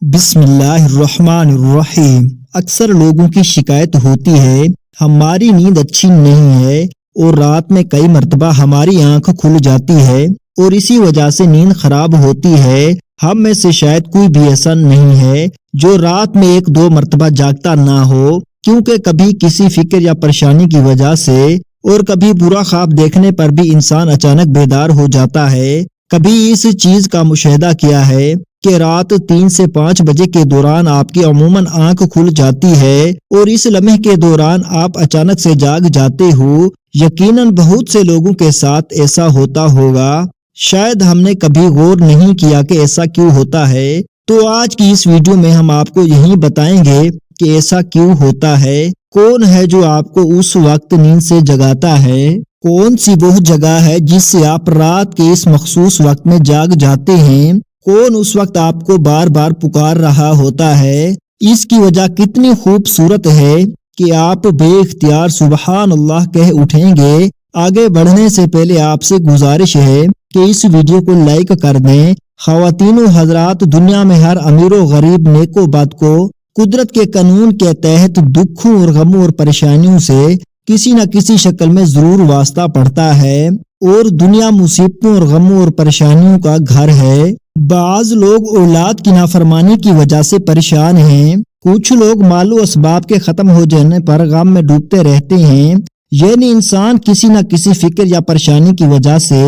بسم اللہ الرحمن الرحیم۔ اکثر لوگوں کی شکایت ہوتی ہے ہماری نیند اچھی نہیں ہے اور رات میں کئی مرتبہ ہماری آنکھ کھل جاتی ہے اور اسی وجہ سے نیند خراب ہوتی ہے۔ ہم میں سے شاید کوئی بھی ایسا نہیں ہے جو رات میں 1-2 مرتبہ جاگتا نہ ہو، کیونکہ کبھی کسی فکر یا پریشانی کی وجہ سے اور کبھی برا خواب دیکھنے پر بھی انسان اچانک بیدار ہو جاتا ہے۔ کبھی اس چیز کا مشاہدہ کیا ہے کہ رات 3 سے 5 بجے کے دوران آپ کی عموماً آنکھ کھل جاتی ہے اور اس لمحے کے دوران آپ اچانک سے جاگ جاتے ہو۔ یقیناً بہت سے لوگوں کے ساتھ ایسا ہوتا ہوگا، شاید ہم نے کبھی غور نہیں کیا کہ ایسا کیوں ہوتا ہے۔ تو آج کی اس ویڈیو میں ہم آپ کو یہی بتائیں گے کہ ایسا کیوں ہوتا ہے، کون ہے جو آپ کو اس وقت نیند سے جگاتا ہے، کون سی وہ جگہ ہے جس سے آپ رات کے اس مخصوص وقت میں جاگ جاتے ہیں، کون اس وقت آپ کو بار بار پکار رہا ہوتا ہے، اس کی وجہ کتنی خوبصورت ہے کہ آپ بے اختیار سبحان اللہ کہہ اٹھیں گے۔ آگے بڑھنے سے پہلے آپ سے گزارش ہے کہ اس ویڈیو کو لائک کر دیں۔ خواتین و حضرات، دنیا میں ہر امیر و غریب، نیک و بد کو قدرت کے قانون کے تحت دکھوں اور غموں اور پریشانیوں سے کسی نہ کسی شکل میں ضرور واسطہ پڑتا ہے، اور دنیا مصیبتوں اور غموں اور پریشانیوں کا گھر ہے۔ بعض لوگ اولاد کی نافرمانی کی وجہ سے پریشان ہیں، کچھ لوگ مال و اسباب کے ختم ہو جانے پر غم میں ڈوبتے رہتے ہیں، یعنی انسان کسی نہ کسی فکر یا پریشانی کی وجہ سے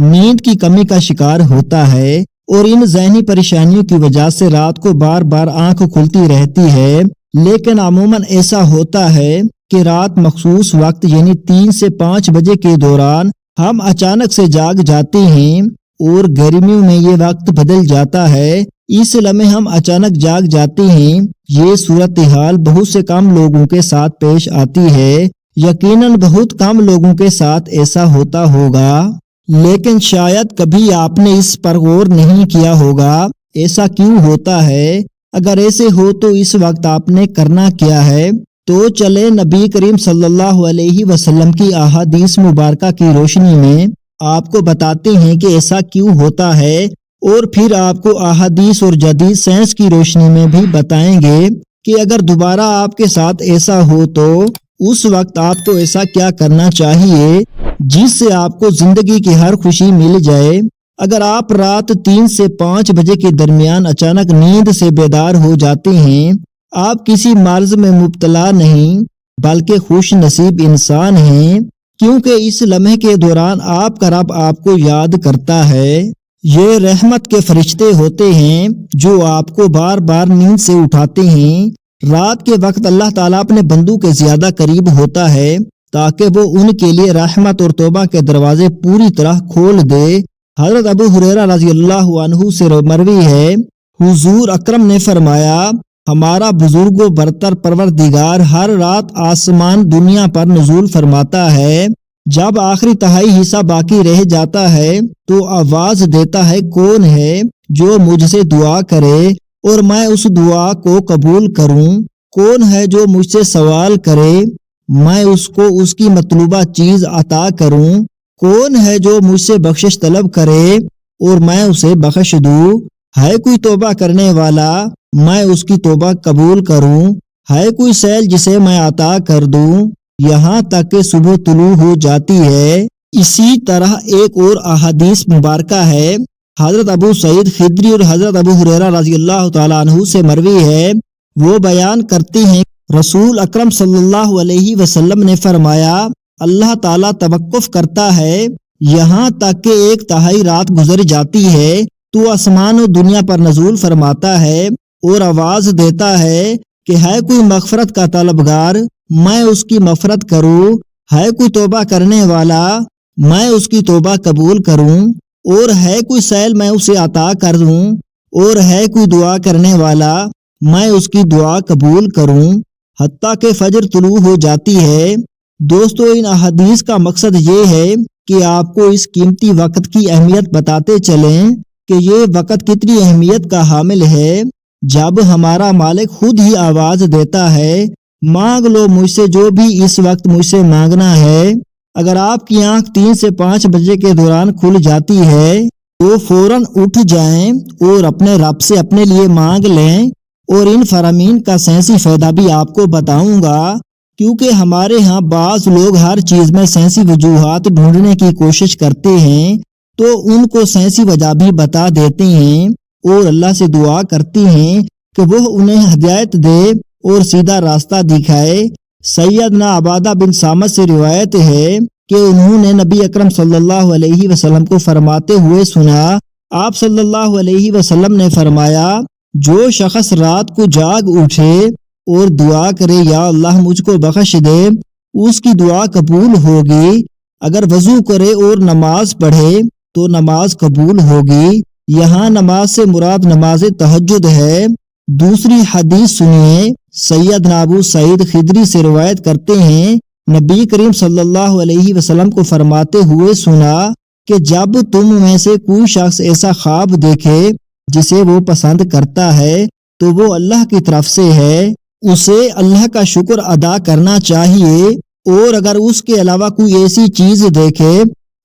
نیند کی کمی کا شکار ہوتا ہے، اور ان ذہنی پریشانیوں کی وجہ سے رات کو بار بار آنکھ کھلتی رہتی ہے۔ لیکن عموماً ایسا ہوتا ہے کہ رات مخصوص وقت یعنی 3 سے 5 بجے کے دوران ہم اچانک سے جاگ جاتے ہیں، اور گرمیوں میں یہ وقت بدل جاتا ہے، اس لمحے ہم اچانک جاگ جاتے ہیں۔ یہ صورتحال بہت سے کم لوگوں کے ساتھ پیش آتی ہے، یقیناً بہت کم لوگوں کے ساتھ ایسا ہوتا ہوگا، لیکن شاید کبھی آپ نے اس پر غور نہیں کیا ہوگا ایسا کیوں ہوتا ہے۔ اگر ایسے ہو تو اس وقت آپ نے کرنا کیا ہے؟ تو چلے نبی کریم صلی اللہ علیہ وسلم کی احادیث مبارکہ کی روشنی میں آپ کو بتاتے ہیں کہ ایسا کیوں ہوتا ہے، اور پھر آپ کو احادیث اور جدید سائنس کی روشنی میں بھی بتائیں گے کہ اگر دوبارہ آپ کے ساتھ ایسا ہو تو اس وقت آپ کو ایسا کیا کرنا چاہیے جس سے آپ کو زندگی کی ہر خوشی مل جائے۔ اگر آپ رات 3 سے 5 بجے کے درمیان اچانک نیند سے بیدار ہو جاتے ہیں، آپ کسی مرض میں مبتلا نہیں بلکہ خوش نصیب انسان ہیں، کیونکہ اس لمحے کے دوران آپ کا رب آپ کو یاد کرتا ہے۔ یہ رحمت کے فرشتے ہوتے ہیں جو آپ کو بار بار نیند سے اٹھاتے ہیں۔ رات کے وقت اللہ تعالیٰ اپنے بندوں کے زیادہ قریب ہوتا ہے تاکہ وہ ان کے لیے رحمت اور توبہ کے دروازے پوری طرح کھول دے۔ حضرت ابو ہریرہ رضی اللہ عنہ سے مروی ہے، حضور اکرم نے فرمایا، ہمارا بزرگ و برتر پروردگار ہر رات آسمان دنیا پر نزول فرماتا ہے، جب آخری تہائی حصہ باقی رہ جاتا ہے تو آواز دیتا ہے، کون ہے جو مجھ سے دعا کرے اور میں اس دعا کو قبول کروں، کون ہے جو مجھ سے سوال کرے میں اس کو اس کی مطلوبہ چیز عطا کروں، کون ہے جو مجھ سے بخشش طلب کرے اور میں اسے بخش دوں، ہے کوئی توبہ کرنے والا میں اس کی توبہ قبول کروں، ہے کوئی سیل جسے میں عطا کر دوں، یہاں تک کہ صبح طلوع ہو جاتی ہے۔ اسی طرح ایک اور احادیث مبارکہ ہے، حضرت ابو سعید خدری اور حضرت ابو ہریرہ رضی اللہ تعالیٰ عنہ سے مروی ہے، وہ بیان کرتے ہیں رسول اکرم صلی اللہ علیہ وسلم نے فرمایا، اللہ تعالیٰ توقف کرتا ہے یہاں تک کہ 1/3 رات گزر جاتی ہے تو آسمان و دنیا پر نزول فرماتا ہے اور آواز دیتا ہے کہ ہے کوئی مغفرت کا طلبگار میں اس کی مغفرت کروں، ہے کوئی توبہ کرنے والا میں اس کی توبہ قبول کروں، اور ہے کوئی سیل میں اسے عطا کر دوں، اور ہے کوئی دعا کرنے والا میں اس کی دعا قبول کروں، حتیٰ کہ فجر طلوع ہو جاتی ہے۔ دوستو، ان احادیث کا مقصد یہ ہے کہ آپ کو اس قیمتی وقت کی اہمیت بتاتے چلیں کہ یہ وقت کتنی اہمیت کا حامل ہے۔ جب ہمارا مالک خود ہی آواز دیتا ہے، مانگ لو مجھ سے جو بھی اس وقت مجھ سے مانگنا ہے۔ اگر آپ کی آنکھ 3 سے 5 بجے کے دوران کھل جاتی ہے تو فوراً اٹھ جائیں اور اپنے رب سے اپنے لیے مانگ لیں۔ اور ان فرامین کا سائنسی فائدہ بھی آپ کو بتاؤں گا، کیونکہ ہمارے ہاں بعض لوگ ہر چیز میں سائنسی وجوہات ڈھونڈنے کی کوشش کرتے ہیں، تو ان کو سائنسی وجہ بھی بتا دیتے ہیں اور اللہ سے دعا کرتے ہیں کہ وہ انہیں ہدایت دے اور سیدھا راستہ دکھائے۔ سیدنا عبادہ بن صامت سے روایت ہے کہ انہوں نے نبی اکرم صلی اللہ علیہ وسلم کو فرماتے ہوئے سنا۔ آپ صلی اللہ علیہ وسلم نے فرمایا، جو شخص رات کو جاگ اٹھے اور دعا کرے یا اللہ مجھ کو بخش دے، اس کی دعا قبول ہوگی۔ اگر وضو کرے اور نماز پڑھے تو نماز قبول ہوگی۔ یہاں نماز سے مراد نماز تہجد ہے۔ دوسری حدیث سنیے، سیدنا ابو سعید خدری سے روایت کرتے ہیں، نبی کریم صلی اللہ علیہ وسلم کو فرماتے ہوئے سنا کہ جب تم میں سے کوئی شخص ایسا خواب دیکھے جسے وہ پسند کرتا ہے تو وہ اللہ کی طرف سے ہے، اسے اللہ کا شکر ادا کرنا چاہیے، اور اگر اس کے علاوہ کوئی ایسی چیز دیکھے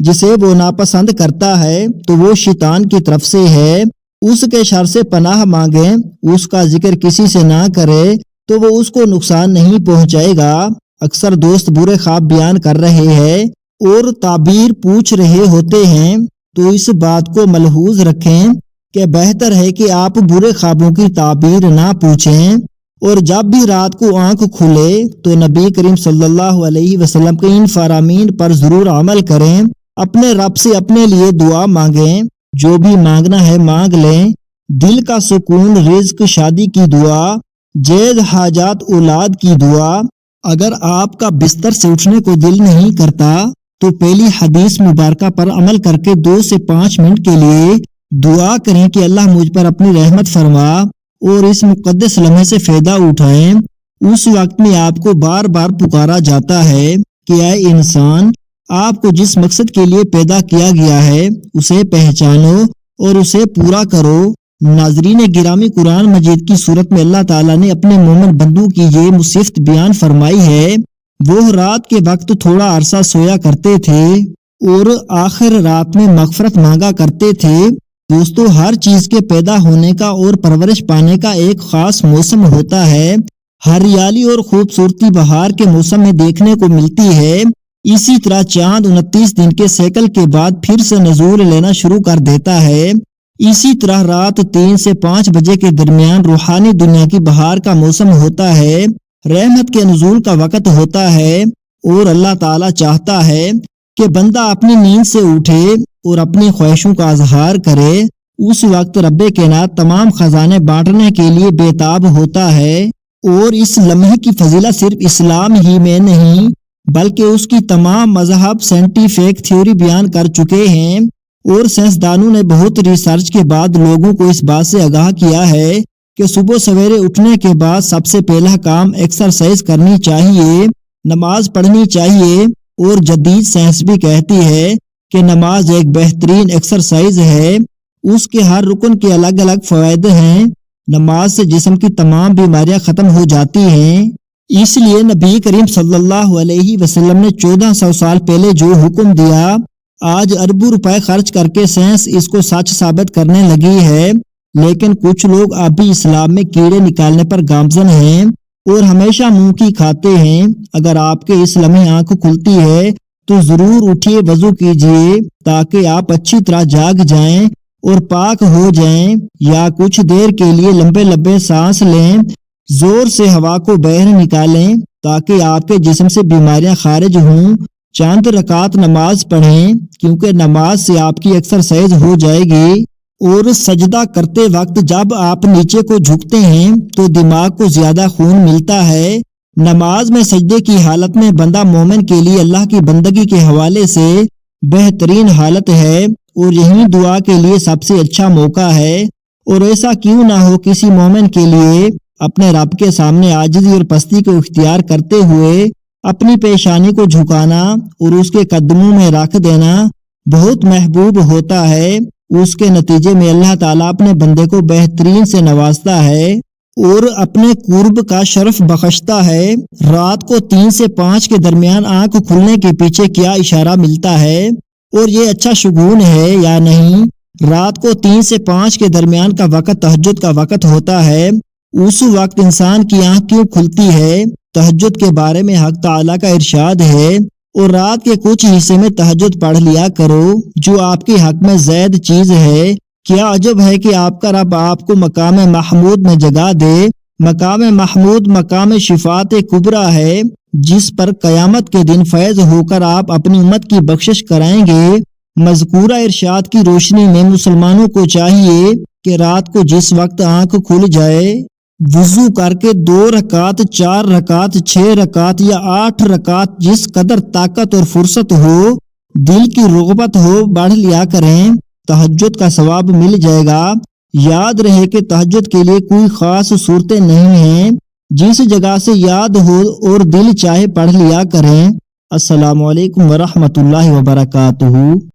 جسے وہ ناپسند کرتا ہے تو وہ شیطان کی طرف سے ہے، اس کے شر سے پناہ مانگیں، اس کا ذکر کسی سے نہ کرے تو وہ اس کو نقصان نہیں پہنچائے گا۔ اکثر دوست برے خواب بیان کر رہے ہیں اور تعبیر پوچھ رہے ہوتے ہیں، تو اس بات کو ملحوظ رکھیں کہ بہتر ہے کہ آپ برے خوابوں کی تعبیر نہ پوچھیں، اور جب بھی رات کو آنکھ کھلے تو نبی کریم صلی اللہ علیہ وسلم کے ان فرامین پر ضرور عمل کریں۔ اپنے رب سے اپنے لیے دعا مانگیں، جو بھی مانگنا ہے مانگ لیں۔ دل کا سکون، رزق، شادی کی دعا، جیز حاجات، اولاد کی دعا۔ اگر آپ کا بستر سے اٹھنے کو دل نہیں کرتا تو پہلی حدیث مبارکہ پر عمل کر کے 2 سے 5 منٹ کے لیے دعا کریں کہ اللہ مجھ پر اپنی رحمت فرما، اور اس مقدس لمحے سے فائدہ اٹھائیں۔ اس وقت میں آپ کو بار بار پکارا جاتا ہے کہ اے انسان، آپ کو جس مقصد کے لیے پیدا کیا گیا ہے اسے پہچانو اور اسے پورا کرو۔ ناظرین گرامی، قرآن مجید کی صورت میں اللہ تعالیٰ نے اپنے مومن بندوں کی یہ صفت بیان فرمائی ہے۔ وہ رات کے وقت تھوڑا عرصہ سویا کرتے تھے اور آخر رات میں مغفرت مانگا کرتے تھے۔ دوستو، ہر چیز کے پیدا ہونے کا اور پرورش پانے کا ایک خاص موسم ہوتا ہے۔ ہریالی اور خوبصورتی بہار کے موسم میں دیکھنے کو ملتی ہے۔ اسی طرح چاند 29 دن کے سیکل کے بعد پھر سے نزول لینا شروع کر دیتا ہے۔ اسی طرح رات 3 سے 5 بجے کے درمیان روحانی دنیا کی بہار کا موسم ہوتا ہے، رحمت کے نزول کا وقت ہوتا ہے، اور اللہ تعالیٰ چاہتا ہے کہ بندہ اپنی نیند سے اٹھے اور اپنی خواہشوں کا اظہار کرے۔ اس وقت رب کائنات تمام خزانے بانٹنے کے لیے بےتاب ہوتا ہے، اور اس لمحے کی فضیلت صرف اسلام ہی میں نہیں بلکہ اس کی تمام مذہب سائنٹیفک تھیوری بیان کر چکے ہیں، اور سائنسدانوں نے بہت ریسرچ کے بعد لوگوں کو اس بات سے آگاہ کیا ہے کہ صبح سویرے اٹھنے کے بعد سب سے پہلا کام ایکسرسائز کرنی چاہیے، نماز پڑھنی چاہیے، اور جدید سائنس بھی کہتی ہے کہ نماز ایک بہترین ایکسرسائز ہے۔ اس کے ہر رکن کے الگ الگ فوائد ہیں۔ نماز سے جسم کی تمام بیماریاں ختم ہو جاتی ہیں۔ اس لیے نبی کریم صلی اللہ علیہ وسلم نے 1400 سال پہلے جو حکم دیا، آج اربوں روپے خرچ کر کے سائنس اس کو سچ ثابت کرنے لگی ہے، لیکن کچھ لوگ اب بھی اسلام میں کیڑے نکالنے پر گامزن ہیں اور ہمیشہ منہ کی کھاتے ہیں۔ اگر آپ کے اس لمحے آنکھ کھلتی ہے تو ضرور اٹھیے، وضو کیجیے تاکہ آپ اچھی طرح جاگ جائیں اور پاک ہو جائیں، یا کچھ دیر کے لیے لمبے لمبے سانس لیں، زور سے ہوا کو باہر نکالیں تاکہ آپ کے جسم سے بیماریاں خارج ہوں۔ چند رکعت نماز پڑھیں، کیونکہ نماز سے آپ کی ایکسرسائز ہو جائے گی، اور سجدہ کرتے وقت جب آپ نیچے کو جھکتے ہیں تو دماغ کو زیادہ خون ملتا ہے۔ نماز میں سجدے کی حالت میں بندہ مومن کے لیے اللہ کی بندگی کے حوالے سے بہترین حالت ہے، اور یہی دعا کے لیے سب سے اچھا موقع ہے۔ اور ایسا کیوں نہ ہو کسی مومن کے لیے اپنے رب کے سامنے عاجزی اور پستی کو اختیار کرتے ہوئے اپنی پیشانی کو جھکانا اور اس کے قدموں میں رکھ دینا بہت محبوب ہوتا ہے۔ اس کے نتیجے میں اللہ تعالیٰ اپنے بندے کو بہترین سے نوازتا ہے اور اپنے قرب کا شرف بخشتا ہے۔ رات کو 3 سے 5 کے درمیان آنکھ کھلنے کے پیچھے کیا اشارہ ملتا ہے، اور یہ اچھا شگون ہے یا نہیں؟ رات کو 3 سے 5 کے درمیان کا وقت تہجد کا وقت ہوتا ہے۔ اس وقت انسان کی آنکھ کیوں کھلتی ہے؟ تہجد کے بارے میں حق تعالیٰ کا ارشاد ہے، اور رات کے کچھ حصے میں تہجد پڑھ لیا کرو جو آپ کے حق میں زید چیز ہے۔ کیا عجب ہے کہ آپ کا رب آپ کو مقام محمود میں جگہ دے۔ مقام محمود مقام شفاعت کبریٰ ہے، جس پر قیامت کے دن فیض ہو کر آپ اپنی امت کی بخشش کرائیں گے۔ مذکورہ ارشاد کی روشنی میں مسلمانوں کو چاہیے کہ رات کو جس وقت آنکھ کھل جائے، وضو کر کے 2 رکعت، 4 رکعت، 6 رکعت یا 8 رکعت، جس قدر طاقت اور فرصت ہو، دل کی رغبت ہو، پڑھ لیا کریں۔ تہجد کا ثواب مل جائے گا۔ یاد رہے کہ تہجد کے لیے کوئی خاص صورتیں نہیں ہیں، جس جگہ سے یاد ہو اور دل چاہے پڑھ لیا کریں۔ السلام علیکم ورحمۃ اللہ وبرکاتہ۔